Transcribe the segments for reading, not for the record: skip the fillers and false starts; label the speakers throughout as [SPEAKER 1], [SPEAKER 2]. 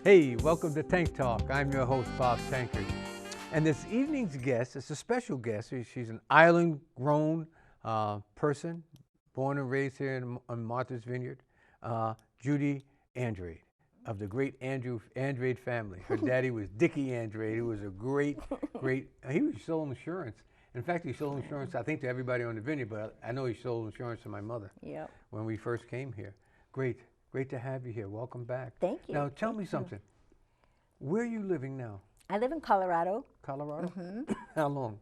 [SPEAKER 1] Hey, welcome to Tank Talk. I'm your host, Bob Tankard. And this evening's guest is a special guest. She's an island-grown person, born and raised here in Martha's Vineyard, Judy Andrade, of the great Andrade family. Her daddy was Dickie Andrade, who was a great, he sold insurance. In fact, he sold insurance, I think, to everybody on the vineyard, but I know he sold insurance to my mother when we first came here. Great to have you here. Welcome back.
[SPEAKER 2] Thank you.
[SPEAKER 1] Now, tell me something. Where are you living now?
[SPEAKER 2] I live in Colorado.
[SPEAKER 1] Colorado? How long?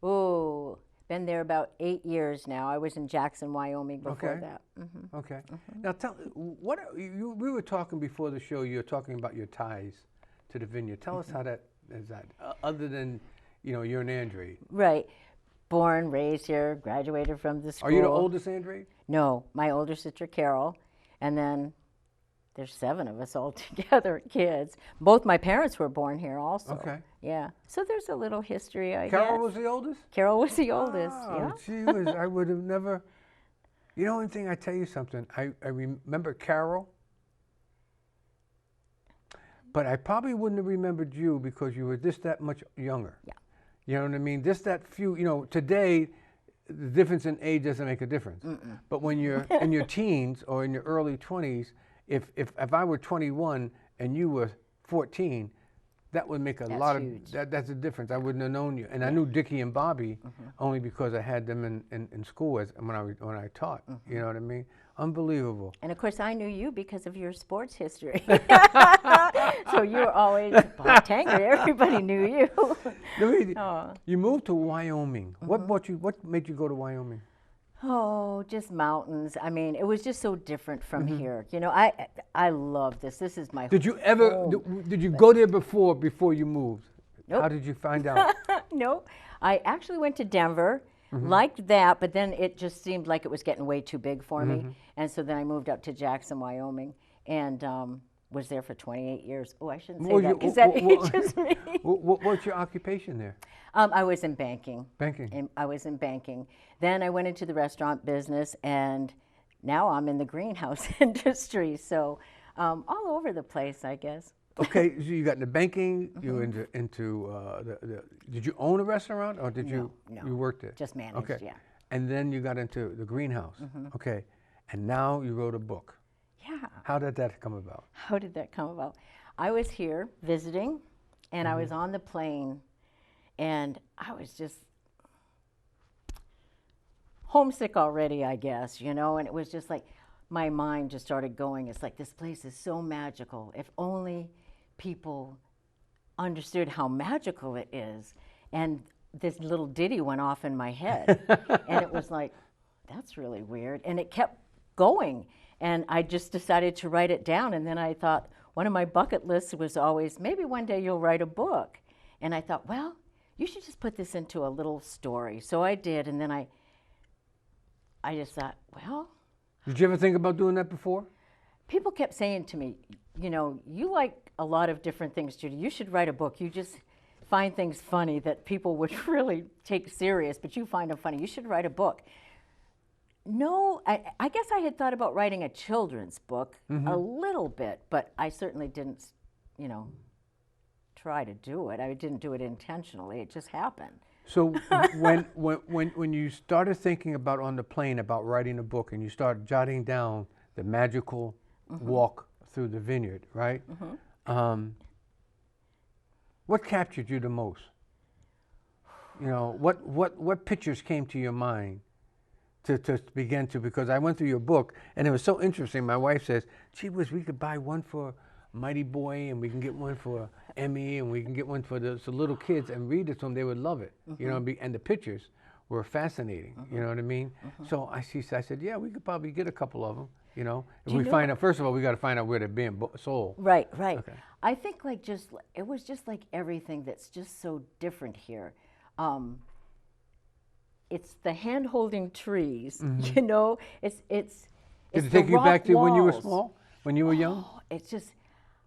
[SPEAKER 2] Oh, been there about 8 years now. I was in Jackson, Wyoming before that.
[SPEAKER 1] Okay. Now, tell we were talking before the show. You were talking about your ties to the vineyard. Tell us how that is. Other than, you're an Andrade.
[SPEAKER 2] Right. Born, raised here, graduated from the school.
[SPEAKER 1] Are you the oldest Andrade?
[SPEAKER 2] No, my older sister Carol, and then there's 7 of us all together, kids. Both my parents were born here also.
[SPEAKER 1] Okay.
[SPEAKER 2] Yeah. So there's a little history, I guess.
[SPEAKER 1] Carol was the oldest?
[SPEAKER 2] Carol was the oldest,
[SPEAKER 1] She was. I would have never. You know, one thing, I tell you something. I remember Carol, but I probably wouldn't have remembered you because you were just that much younger.
[SPEAKER 2] Yeah.
[SPEAKER 1] You know what I mean? Just that few, today, the difference in age doesn't make a difference. But when you're in your teens or in your early 20s, if I were 21 and you were 14, that would make lot
[SPEAKER 2] huge.
[SPEAKER 1] That's a difference. I wouldn't have known you. And I knew Dickie and Bobby only because I had them in school when I taught. You know what I mean? Unbelievable.
[SPEAKER 2] And of course, I knew you because of your sports history. So you were always Bob Tankard. Everybody knew you.
[SPEAKER 1] You moved to Wyoming. What made you go to Wyoming?
[SPEAKER 2] Oh, just mountains. I mean, it was just so different from here. I love this. This is my
[SPEAKER 1] Did you ever, did you go there before you moved?
[SPEAKER 2] Nope.
[SPEAKER 1] How did you find out?
[SPEAKER 2] No. I actually went to Denver, liked that, but then it just seemed like it was getting way too big for me. And so then I moved up to Jackson, Wyoming, and was there for 28 years. Oh, I shouldn't say that because that ages me.
[SPEAKER 1] What's your occupation there?
[SPEAKER 2] I was in banking.
[SPEAKER 1] Banking.
[SPEAKER 2] I was in banking. Then I went into the restaurant business, and now I'm in the greenhouse industry. So all over the place, I guess.
[SPEAKER 1] Okay, so you got into banking. You were into did you own a restaurant or did
[SPEAKER 2] No.
[SPEAKER 1] you worked there?
[SPEAKER 2] Just managed,
[SPEAKER 1] okay.
[SPEAKER 2] yeah.
[SPEAKER 1] And then you got into the greenhouse. Okay, and now you wrote a book.
[SPEAKER 2] Yeah.
[SPEAKER 1] How did that come about?
[SPEAKER 2] How did that come about? I was here visiting, and I was on the plane, and I was just homesick already, I guess, and it was just like my mind just started going. It's like, this place is so magical. If only people understood how magical it is. And this little ditty went off in my head, and it was like, that's really weird. And it kept going. And I just decided to write it down. And then I thought, one of my bucket lists was always, maybe one day you'll write a book. And I thought, well, you should just put this into a little story. So I did. And then I just thought, well.
[SPEAKER 1] Did you ever think about doing that before?
[SPEAKER 2] People kept saying to me, you like a lot of different things, Judy. You should write a book. You just find things funny that people would really take serious, but you find them funny. You should write a book. No, I guess I had thought about writing a children's book a little bit, but I certainly didn't, try to do it. I didn't do it intentionally. It just happened.
[SPEAKER 1] So when you started thinking about on the plane about writing a book and you started jotting down the magical walk through the vineyard, right? What captured you the most? What pictures came to your mind? To begin to, because I went through your book and it was so interesting. My wife says, gee whiz, we could buy one for Mighty Boy and we can get one for Emmy and we can get one for the little kids and read it to them. They would love it, and the pictures were fascinating, you know what I mean? So I said, yeah, we could probably get a couple of them, If we find out, first of all, we got to find out where they're being sold.
[SPEAKER 2] Right.
[SPEAKER 1] Okay.
[SPEAKER 2] I think it was just like everything that's just so different here. It's the hand-holding trees, It's
[SPEAKER 1] Did it take you back to when you were small, when you were young?
[SPEAKER 2] It's just,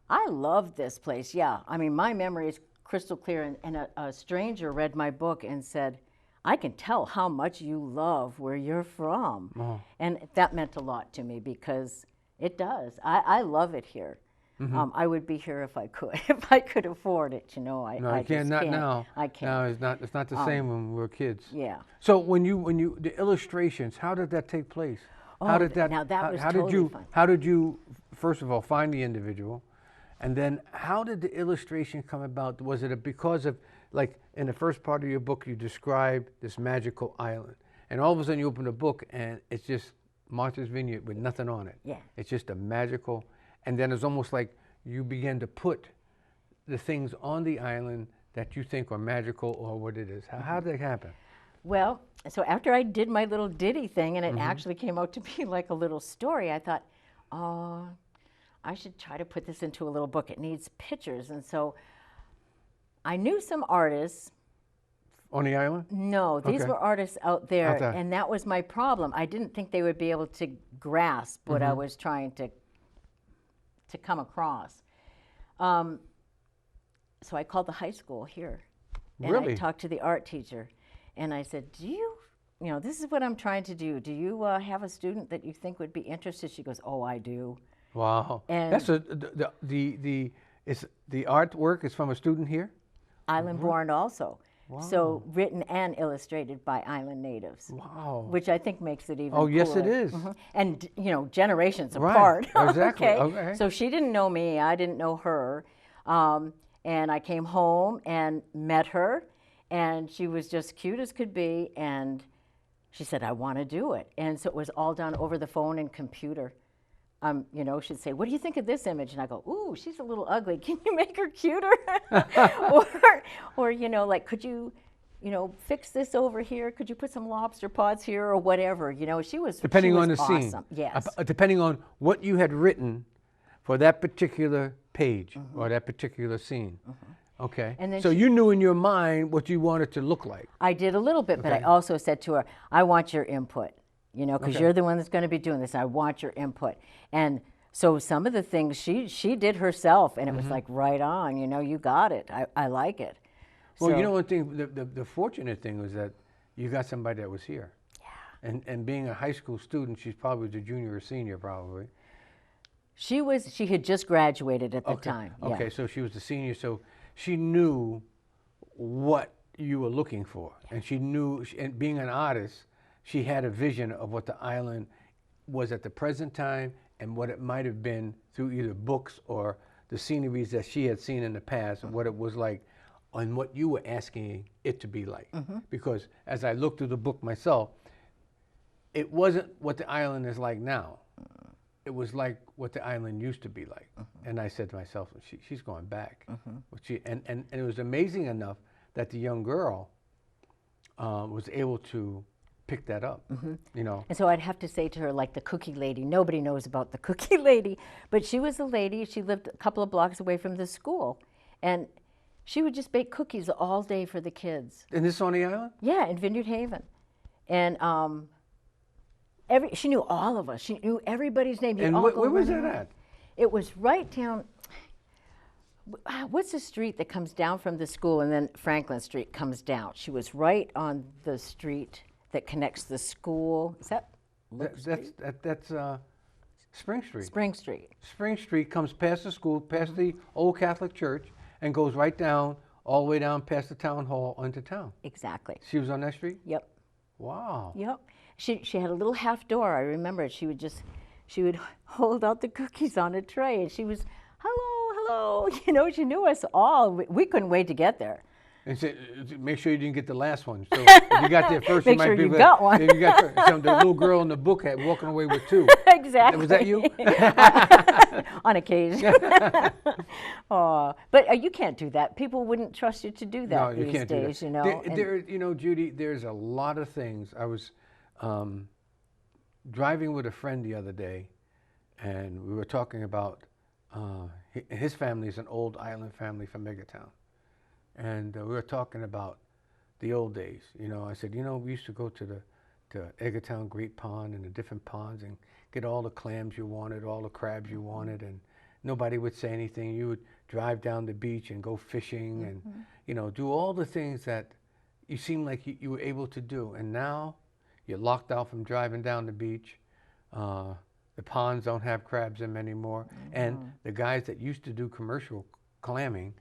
[SPEAKER 2] I love this place, yeah. I mean, my memory is crystal clear, and a stranger read my book and said, I can tell how much you love where you're from. And that meant a lot to me because it does. I love it here. I would be here if I could, if I could afford it. You know,
[SPEAKER 1] No,
[SPEAKER 2] I
[SPEAKER 1] you can't.
[SPEAKER 2] just
[SPEAKER 1] Not
[SPEAKER 2] can't.
[SPEAKER 1] now.
[SPEAKER 2] I can't.
[SPEAKER 1] No, it's not the same when we were kids.
[SPEAKER 2] Yeah.
[SPEAKER 1] So when you the illustrations, how did that take place? How
[SPEAKER 2] Oh,
[SPEAKER 1] did that?
[SPEAKER 2] now that
[SPEAKER 1] how,
[SPEAKER 2] was
[SPEAKER 1] how
[SPEAKER 2] totally
[SPEAKER 1] did you?
[SPEAKER 2] fun.
[SPEAKER 1] How did you first of all find the individual, and then how did the illustration come about? Was it because of, like in the first part of your book, you describe this magical island, and all of a sudden you open the book and it's just Martha's Vineyard with nothing on it.
[SPEAKER 2] Yeah.
[SPEAKER 1] It's just a magical, and then it's almost like you begin to put the things on the island that you think are magical or what it is. How did that happen?
[SPEAKER 2] Well, so after I did my little ditty thing, and it actually came out to be like a little story, I thought, oh, I should try to put this into a little book. It needs pictures. And so I knew some artists.
[SPEAKER 1] On the island?
[SPEAKER 2] No, these
[SPEAKER 1] Okay.
[SPEAKER 2] were artists out there,
[SPEAKER 1] Out there.
[SPEAKER 2] and that was my problem. I didn't think they would be able to grasp what I was trying to come across. So I called the high school here, and
[SPEAKER 1] Really?
[SPEAKER 2] I talked to the art teacher, and I said, "Do you know, this is what I'm trying to do. Do you have a student that you think would be interested?" She goes, "Oh, I do."
[SPEAKER 1] Wow.
[SPEAKER 2] And-
[SPEAKER 1] That's the artwork is from a student here?
[SPEAKER 2] Island born also. So written and illustrated by island natives.
[SPEAKER 1] Wow.
[SPEAKER 2] Which I think makes it even
[SPEAKER 1] Oh, yes, it
[SPEAKER 2] cooler.
[SPEAKER 1] is.
[SPEAKER 2] And, you know, generations
[SPEAKER 1] Right,
[SPEAKER 2] apart.
[SPEAKER 1] exactly, okay.
[SPEAKER 2] So she didn't know me, I didn't know her. And I came home and met her, and she was just cute as could be, and she said, "I want to do it." And so it was all done over the phone and computer. You know, she'd say, "What do you think of this image?" And I go, "Ooh, she's a little ugly. Can you make her cuter?" or, you know, like, "Could you, you know, fix this over here? Could you put some lobster pots here?" Or whatever. You know, she was
[SPEAKER 1] Depending
[SPEAKER 2] she
[SPEAKER 1] on the
[SPEAKER 2] was
[SPEAKER 1] scene.
[SPEAKER 2] awesome. Yes.
[SPEAKER 1] Depending on what you had written for that particular page or that particular scene. Okay.
[SPEAKER 2] And then
[SPEAKER 1] so you knew in your mind what you wanted to look like.
[SPEAKER 2] I did a little bit, but I also said to her, "I want your input, you know, because you're the one that's going to be doing this. I want your input." And so some of the things she did herself, and it was like, right on, you know, you got it. I like it.
[SPEAKER 1] Well,
[SPEAKER 2] So-
[SPEAKER 1] you know, one thing, the fortunate thing was that you got somebody that was here. Yeah. And being a high school student, she's probably a junior or senior, probably.
[SPEAKER 2] She had just graduated at the time. Yeah.
[SPEAKER 1] Okay, so she was the senior, so she knew what you were looking for. And she knew, and being an artist, she had a vision of what the island was at the present time and what it might have been through either books or the sceneries that she had seen in the past and what it was like and what you were asking it to be like. Because as I looked through the book myself, it wasn't what the island is like now. It was like what the island used to be like. And I said to myself, she's going back. And it was amazing enough that the young girl was able to pick that up, you know.
[SPEAKER 2] And so I'd have to say to her, like the cookie lady, nobody knows about the cookie lady, but she was a lady, she lived a couple of blocks away from the school, and she would just bake cookies all day for the kids.
[SPEAKER 1] And this on the island?
[SPEAKER 2] Yeah, in Vineyard Haven. And she knew all of us. She knew everybody's name. You'd
[SPEAKER 1] And
[SPEAKER 2] all go
[SPEAKER 1] where was
[SPEAKER 2] running
[SPEAKER 1] that
[SPEAKER 2] around.
[SPEAKER 1] at?
[SPEAKER 2] It was right down, what's the street that comes down from the school and then Franklin Street comes down? She was right on the street that connects the school. Is that
[SPEAKER 1] That's Spring Street.
[SPEAKER 2] Spring Street?
[SPEAKER 1] Spring Street comes past the school, past the old Catholic church, and goes right down, all the way down past the town hall into town.
[SPEAKER 2] Exactly.
[SPEAKER 1] She was on that street?
[SPEAKER 2] Yep.
[SPEAKER 1] Wow.
[SPEAKER 2] Yep. She had a little half door. I remember it. She would hold out the cookies on a tray, and she was, hello. You know, she knew us all. We couldn't wait to get there.
[SPEAKER 1] And said, make sure you didn't get the last one. So if you got there first,
[SPEAKER 2] Make
[SPEAKER 1] you might
[SPEAKER 2] sure
[SPEAKER 1] be
[SPEAKER 2] you
[SPEAKER 1] able
[SPEAKER 2] got one.
[SPEAKER 1] If you got so the little girl in the book had walking away with two.
[SPEAKER 2] Exactly.
[SPEAKER 1] Was that you?
[SPEAKER 2] On occasion. Oh, but you can't do that. People wouldn't trust you to do that
[SPEAKER 1] No, you
[SPEAKER 2] these
[SPEAKER 1] can't
[SPEAKER 2] days,
[SPEAKER 1] do
[SPEAKER 2] you
[SPEAKER 1] that.
[SPEAKER 2] know.
[SPEAKER 1] You know, Judy, there's a lot of things. I was driving with a friend the other day, and we were talking about his family is an old island family from Megatown. And we were talking about the old days. You know, I said, you know, we used to go to Eggertown Great Pond and the different ponds and get all the clams you wanted, all the crabs you wanted, and nobody would say anything. You would drive down the beach and go fishing and, you know, do all the things that you seemed like you were able to do. And now you're locked out from driving down the beach. The ponds don't have crabs in them anymore. And the guys that used to do commercial clamming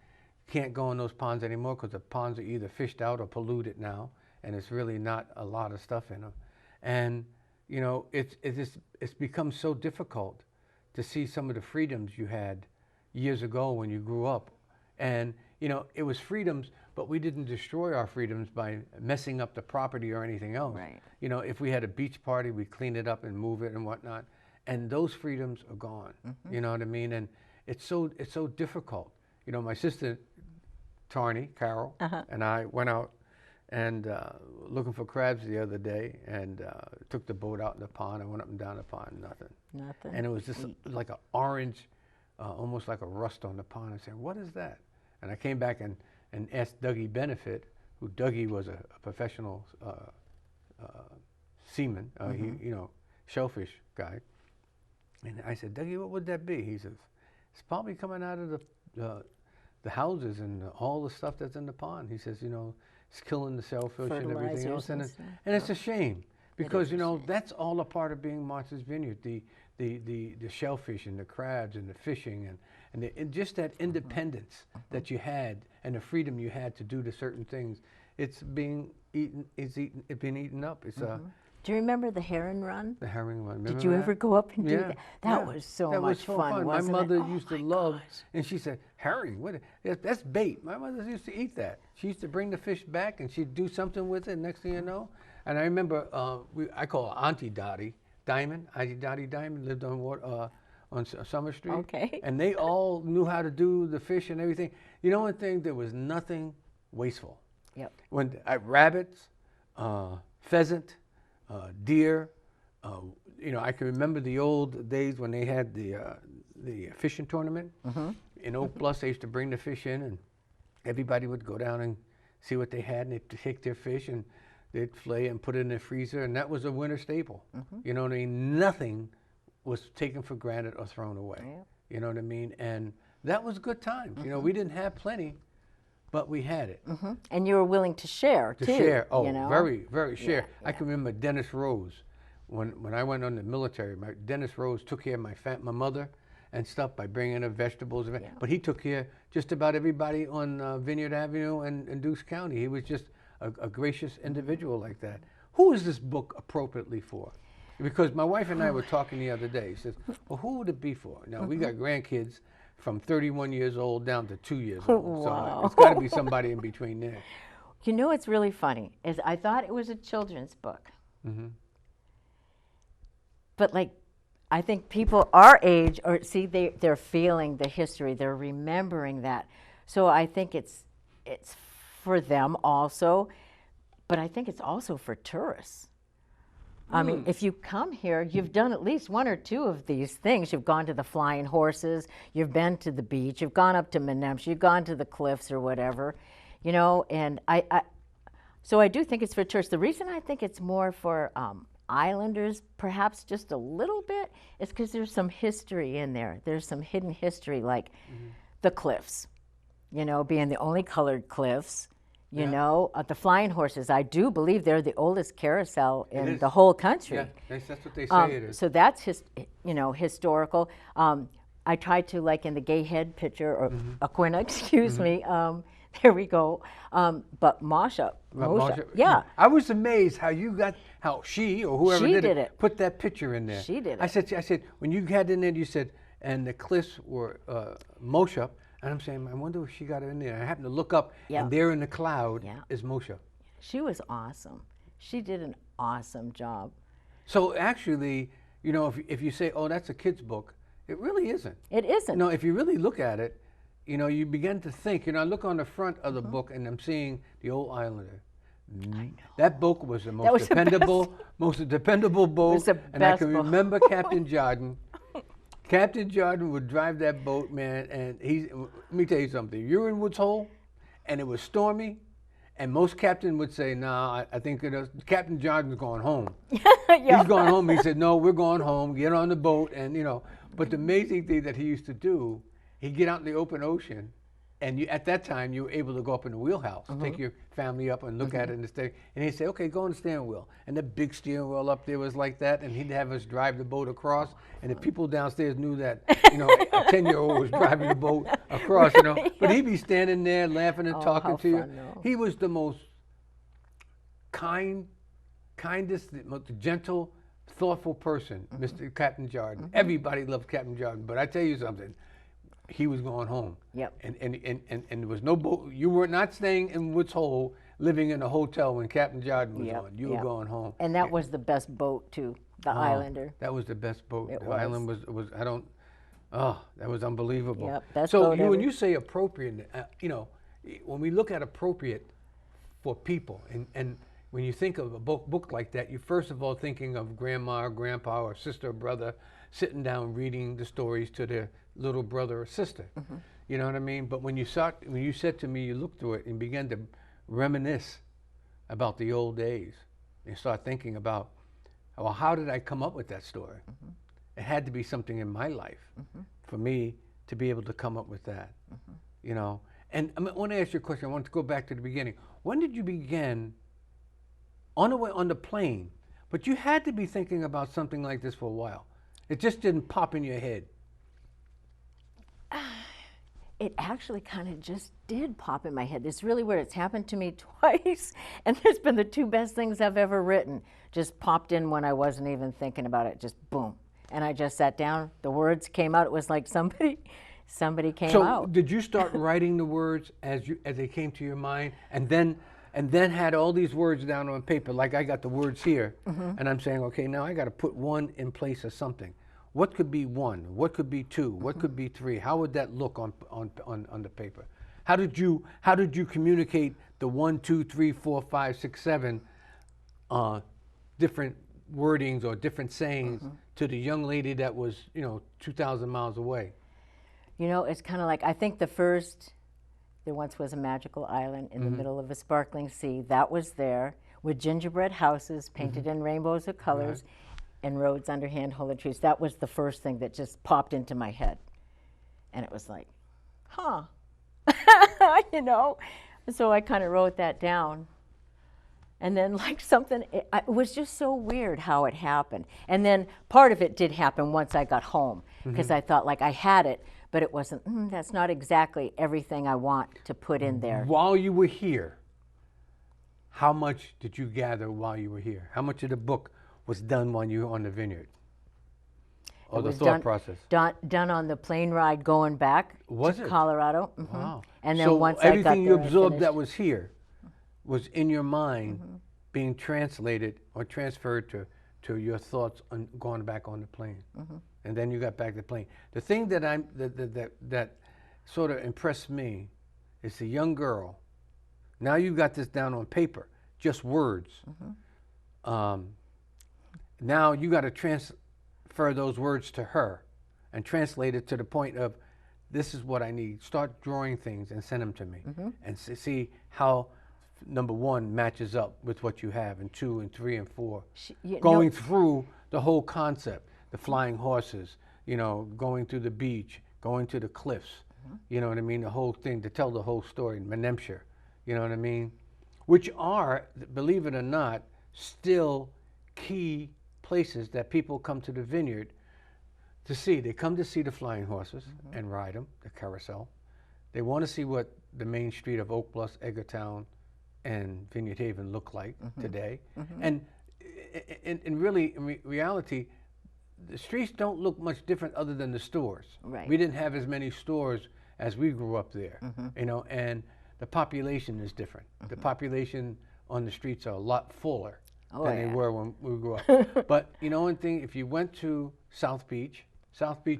[SPEAKER 1] can't go in those ponds anymore because the ponds are either fished out or polluted now, and it's really not a lot of stuff in them. And you know, it's become so difficult to see some of the freedoms you had years ago when you grew up. And you know, it was freedoms, but we didn't destroy our freedoms by messing up the property or anything else.
[SPEAKER 2] Right.
[SPEAKER 1] You know, if we had a beach party, we clean it up and move it and whatnot. And those freedoms are gone. You know what I mean? And it's so difficult. You know, my sister Tarney, Carol, and I went out and looking for crabs the other day, and took the boat out in the pond. I went up and down the pond, nothing.
[SPEAKER 2] Nothing.
[SPEAKER 1] And it was just like an orange, almost like a rust on the pond. I said, what is that? And I came back and asked Dougie Benefit, who Dougie was a professional seaman, he, you know, shellfish guy. And I said, Dougie, what would that be? He says, it's probably coming out of the houses and all the stuff that's in the pond. He says, you know, it's killing the shellfish and everything else. And it's a shame because, you know, that's all a part of being Martha's Vineyard, the shellfish and the crabs and the fishing and just that independence that you had and the freedom you had to do the certain things. It's being eaten, it's been eaten up. It's
[SPEAKER 2] Do you remember the herring run?
[SPEAKER 1] The herring run. Remember
[SPEAKER 2] Did you ever go up and do that? That was so much fun.
[SPEAKER 1] My
[SPEAKER 2] Wasn't
[SPEAKER 1] mother
[SPEAKER 2] it?
[SPEAKER 1] used to love, and she said, herring, that's bait. My mother used to eat that. She used to bring the fish back, and she'd do something with it, next thing you know. And I remember, I call her Auntie Dottie Diamond. Auntie Dottie Diamond lived on Summer Street.
[SPEAKER 2] Okay.
[SPEAKER 1] And they all knew how to do the fish and everything. You know one thing, there was nothing wasteful.
[SPEAKER 2] Yep.
[SPEAKER 1] When rabbits, pheasant, deer, you know, I can remember the old days when they had the fishing tournament. In Oak Bluffs, they used to bring the fish in, and everybody would go down and see what they had, and they'd take their fish and they'd flay and put it in the freezer, and that was a winter staple. You know what I mean? Nothing was taken for granted or thrown away. You know what I mean? And that was good times. You know, we didn't have plenty, but we had it.
[SPEAKER 2] And you were willing to share, too.
[SPEAKER 1] To share,
[SPEAKER 2] you know?
[SPEAKER 1] very, very share. I can remember Dennis Rose. When I went on the military, Dennis Rose took care of my mother and stuff by bringing her vegetables. But he took care of just about everybody on Vineyard Avenue and Dukes County. He was just a gracious individual like that. Who is this book appropriately for? Because my wife and I were talking the other day. She says, well, who would it be for? Now, we got grandkids from 31 years old down to 2 years old.
[SPEAKER 2] Wow.
[SPEAKER 1] So it's got to be somebody in between there.
[SPEAKER 2] You know what's really funny is I thought it was a children's book. But like, I think people our age, or see, they're feeling the history, they're remembering that. So I think it's for them also, but I think it's also for tourists. I mean, if you come here, you've done at least one or two of these things. You've gone to the flying horses, you've been to the beach, you've gone up to Menemsha, you've gone to the cliffs or whatever, you know, and so I do think it's for tourists. The reason I think it's more for islanders, perhaps just a little bit, is because there's some history in there. There's some hidden history, like the cliffs, you know, being the only colored cliffs. You know, the flying horses, I do believe they're the oldest carousel in the whole country.
[SPEAKER 1] Yeah, that's what they say it is.
[SPEAKER 2] So that's, historical. I tried to, like in the gay head picture, or Aquina, excuse me, there we go. But Moshe, yeah.
[SPEAKER 1] I was amazed how she or whoever did it put that picture in there.
[SPEAKER 2] She did it.
[SPEAKER 1] I said, when you had in there, you said, and the cliffs were Moshe. And I'm saying, I wonder if she got it in there. I happened to look up, and there in the cloud is Moshe.
[SPEAKER 2] She was awesome. She did an awesome job.
[SPEAKER 1] So actually, you know, if you say, oh, that's a kid's book, it really isn't.
[SPEAKER 2] It isn't.
[SPEAKER 1] You know, if you really look at it, you know, you begin to think. You know, I look on the front of the book, and I'm seeing the old Islander. I know. That book was the most dependable boat. And I can remember Captain Jordan. Captain Jordan would drive that boat, man, and let me tell you something. You're in Woods Hole, and it was stormy, and most captain would say, nah, I think Captain Jordan's going home. He's going home. He said, no, we're going home. Get on the boat, and, you know. But the amazing thing that he used to do, he'd get out in the open ocean, and you, at that time, you were able to go up in the wheelhouse, take your family up and look at it and stay. And he'd say, okay, go on the steering wheel. And the big steering wheel up there was like that, and he'd have us drive the boat across. And the people downstairs knew that, you know, a 10-year-old was driving the boat across, you know. But he'd be standing there laughing and talking to you.
[SPEAKER 2] Though.
[SPEAKER 1] He was the most kindest, the most gentle, thoughtful person, Mr. Captain Jordan. Everybody loved Captain Jordan. But I tell you something, he was going home.
[SPEAKER 2] Yep.
[SPEAKER 1] And there was no boat. You were not staying in Woods Hole, living in a hotel when Captain Jordan was on. You were going home.
[SPEAKER 2] And that was the best boat too, the Islander.
[SPEAKER 1] That was the best boat.
[SPEAKER 2] It
[SPEAKER 1] the
[SPEAKER 2] was.
[SPEAKER 1] Island was that was unbelievable.
[SPEAKER 2] Yep, best
[SPEAKER 1] so
[SPEAKER 2] boat
[SPEAKER 1] when
[SPEAKER 2] ever.
[SPEAKER 1] you say appropriate, you know, when we look at appropriate for people, and when you think of a book like that, you first of all thinking of grandma or grandpa or sister or brother sitting down reading the stories to their little brother or sister. You know what I mean? But when you said to me, you looked through it and began to reminisce about the old days and start thinking about, well, how did I come up with that story? It had to be something in my life for me to be able to come up with that. You know, and I want to ask you a question. I want to go back to the beginning. When did you begin on the way on the plane? But you had to be thinking about something like this for a while. It just didn't pop in your head.
[SPEAKER 2] It actually kind of just did pop in my head. It's really weird. It's happened to me twice, and it's been the two best things I've ever written. Just popped in when I wasn't even thinking about it. Just boom, and I just sat down. The words came out. It was like somebody came out.
[SPEAKER 1] So did you start writing the words as they came to your mind, and then had all these words down on paper? Like I got the words here, and I'm saying, okay, now I got to put one in place of something. What could be one? What could be two? What could be three? How would that look on the paper? How did you communicate the 1, 2, 3, 4, 5, 6, 7 different wordings or different sayings to the young lady that was 2,000 miles away?
[SPEAKER 2] You know, it's kind of like, I think there once was a magical island in the middle of a sparkling sea. That was there with gingerbread houses painted in rainbows of colors.
[SPEAKER 1] Right.
[SPEAKER 2] And roads under hand-holding trees. That was the first thing that just popped into my head. And it was like, huh, you know? So I kind of wrote that down. And then like it was just so weird how it happened. And then part of it did happen once I got home, because I thought like I had it, but it wasn't, that's not exactly everything I want to put in there.
[SPEAKER 1] While you were here, how much did you gather while you were here? How much of the book was done when you were on the vineyard? Or the thought process?
[SPEAKER 2] Done on the plane ride going back to Colorado.
[SPEAKER 1] Wow.
[SPEAKER 2] And then
[SPEAKER 1] so
[SPEAKER 2] once I got
[SPEAKER 1] everything
[SPEAKER 2] there,
[SPEAKER 1] you absorbed that was here was in your mind being translated or transferred to your thoughts on going back on the plane. And then you got back to the plane. The thing that sort of impressed me is the young girl. Now you got this down on paper, just words. Now you got to transfer those words to her and translate it to the point of, this is what I need. Start drawing things and send them to me, and see how number 1 matches up with what you have, and 2 and 3 and 4. Going through the whole concept, the flying horses, going through the beach, going to the cliffs, you know what I mean? The whole thing, to tell the whole story, New Hampshire, you know what I mean? Which are, believe it or not, still key places that people come to the vineyard to see. They come to see the flying horses and ride them, the carousel. They want to see what the main street of Oak Bluff, Edgartown, and Vineyard Haven look like today. And in reality, the streets don't look much different other than the stores.
[SPEAKER 2] Right.
[SPEAKER 1] We didn't have as many stores as we grew up there, and the population is different. The population on the streets are a lot fuller than they were when we grew up. But one thing, if you went to South Beach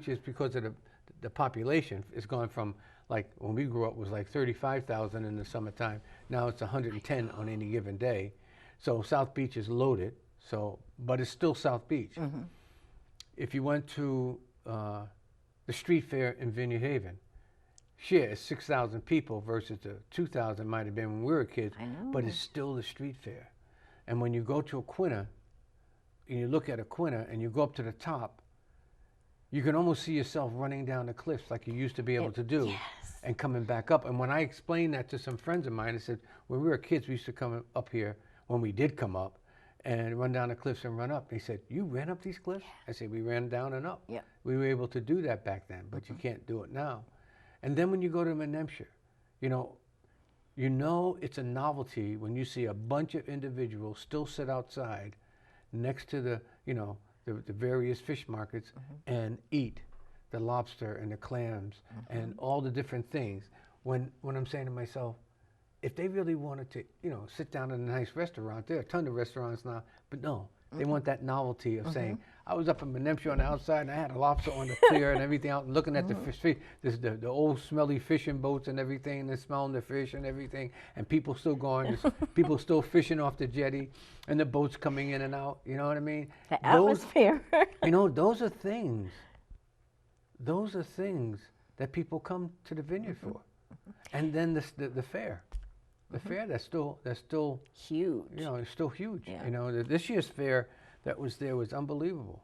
[SPEAKER 1] is because of the population. It's gone from, like, when we grew up, it was like 35,000 in the summertime. Now it's 110 on any given day. So South Beach is loaded, but it's still South Beach. If you went to the street fair in Vineyard Haven, it's 6,000 people versus the 2,000 might have been when we were kids, but it's still the street fair. And when you go to Aquinnah, and you look at Aquinnah and you go up to the top, you can almost see yourself running down the cliffs like you used to be able to do.
[SPEAKER 2] Yes.
[SPEAKER 1] And coming back up. And when I explained that to some friends of mine, I said, when we were kids, we used to come up here, when we did come up, and run down the cliffs and run up. They said, you ran up these cliffs? I said, we ran down and up.
[SPEAKER 2] Yeah.
[SPEAKER 1] We were able to do that back then, but you can't do it now. And then when you go to New Hampshire, you know it's a novelty when you see a bunch of individuals still sit outside next to the various fish markets and eat the lobster and the clams and all the different things. When I'm saying to myself, if they really wanted to, sit down in a nice restaurant, there are a ton of restaurants now, but no, they want that novelty of saying, I was up in New Hampshire on the outside and I had a lobster on the pier and everything out and looking at the fish, the old smelly fishing boats and everything, and smelling the fish and everything, and people still going, people still fishing off the jetty and the boats coming in and out, you know what I mean?
[SPEAKER 2] The atmosphere.
[SPEAKER 1] Those are things that people come to the vineyard for. And then the fair. The fair that's still
[SPEAKER 2] Huge.
[SPEAKER 1] It's still huge.
[SPEAKER 2] Yeah.
[SPEAKER 1] This year's fair that was there was unbelievable.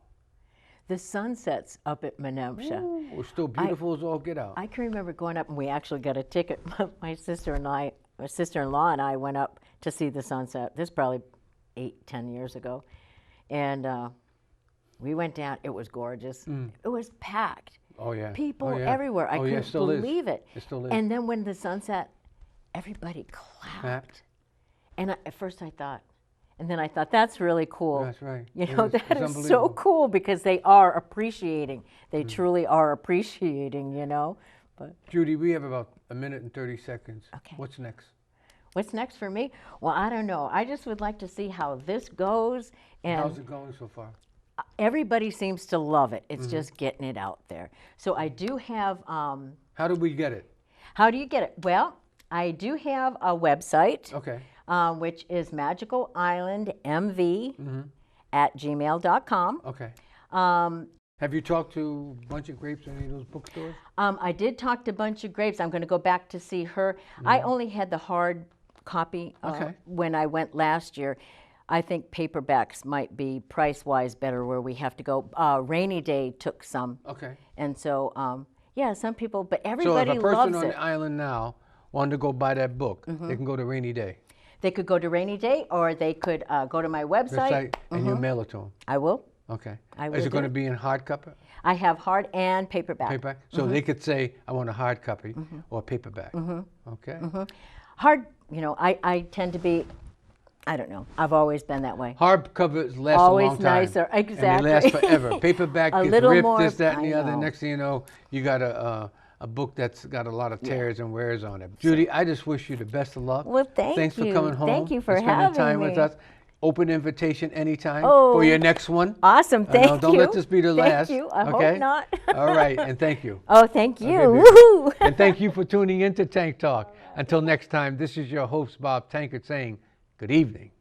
[SPEAKER 2] The sunsets up at New Hampshire.
[SPEAKER 1] It was still beautiful as all get out.
[SPEAKER 2] I can remember going up, and we actually got a ticket. My sister-in-law and I went up to see the sunset. This is probably 8-10 years ago, and we went down. It was gorgeous. It was packed.
[SPEAKER 1] Oh yeah.
[SPEAKER 2] People everywhere. I couldn't believe it.
[SPEAKER 1] It still is.
[SPEAKER 2] And then when the sunset, everybody clapped. And at first I thought, that's really cool.
[SPEAKER 1] That's right.
[SPEAKER 2] That is so cool because they are appreciating. They truly are appreciating, But
[SPEAKER 1] Judy, we have about a minute and 30 seconds.
[SPEAKER 2] Okay.
[SPEAKER 1] What's next?
[SPEAKER 2] What's next for me? Well, I don't know. I just would like to see how this goes. And
[SPEAKER 1] how's it going so far?
[SPEAKER 2] Everybody seems to love it. It's just getting it out there. So I do have...
[SPEAKER 1] how do we get it?
[SPEAKER 2] How do you get it? Well, I do have a website.
[SPEAKER 1] Okay.
[SPEAKER 2] Which is magicalislandmv@gmail.com.
[SPEAKER 1] Okay. Have you talked to Bunch of Grapes in any of those bookstores?
[SPEAKER 2] I did talk to Bunch of Grapes. I'm going to go back to see her. I only had the hard copy when I went last year. I think paperbacks might be price-wise better where we have to go. Rainy Day took some.
[SPEAKER 1] Okay.
[SPEAKER 2] And so, some people, but everybody loves it.
[SPEAKER 1] So if a person on the island now wanted to go buy that book, they can go to Rainy Day.
[SPEAKER 2] They could go to Rainy Day, or they could go to my website.
[SPEAKER 1] And you mail it to them.
[SPEAKER 2] I will.
[SPEAKER 1] Okay.
[SPEAKER 2] I will.
[SPEAKER 1] Is it going to be in hardcover?
[SPEAKER 2] I have hard and paperback.
[SPEAKER 1] Paperback? So they could say, I want a hard copy or paperback. Okay.
[SPEAKER 2] Hard, I tend to be, I don't know. I've always been that way.
[SPEAKER 1] Hardcovers last
[SPEAKER 2] always
[SPEAKER 1] a long time.
[SPEAKER 2] Nicer, exactly.
[SPEAKER 1] And they last forever. Paperback
[SPEAKER 2] A
[SPEAKER 1] gets
[SPEAKER 2] little
[SPEAKER 1] ripped,
[SPEAKER 2] more,
[SPEAKER 1] this, that, and the
[SPEAKER 2] I
[SPEAKER 1] other.
[SPEAKER 2] know.
[SPEAKER 1] Next thing you know, you got a book that's got a lot of tears and wears on it. Judy, I just wish you the best of luck.
[SPEAKER 2] Well,
[SPEAKER 1] Thanks for coming home.
[SPEAKER 2] Thank you for
[SPEAKER 1] and spending
[SPEAKER 2] having
[SPEAKER 1] time
[SPEAKER 2] me.
[SPEAKER 1] with us. Open invitation anytime
[SPEAKER 2] Oh,
[SPEAKER 1] for your next one.
[SPEAKER 2] Awesome, thank you.
[SPEAKER 1] Don't let this be the last.
[SPEAKER 2] Thank you. I
[SPEAKER 1] okay?
[SPEAKER 2] hope not.
[SPEAKER 1] All right, and thank you.
[SPEAKER 2] Oh, thank you.
[SPEAKER 1] Okay,
[SPEAKER 2] Woohoo!
[SPEAKER 1] and thank you for tuning in to Tank Talk. Until next time, this is your host, Bob Tankard, saying good evening.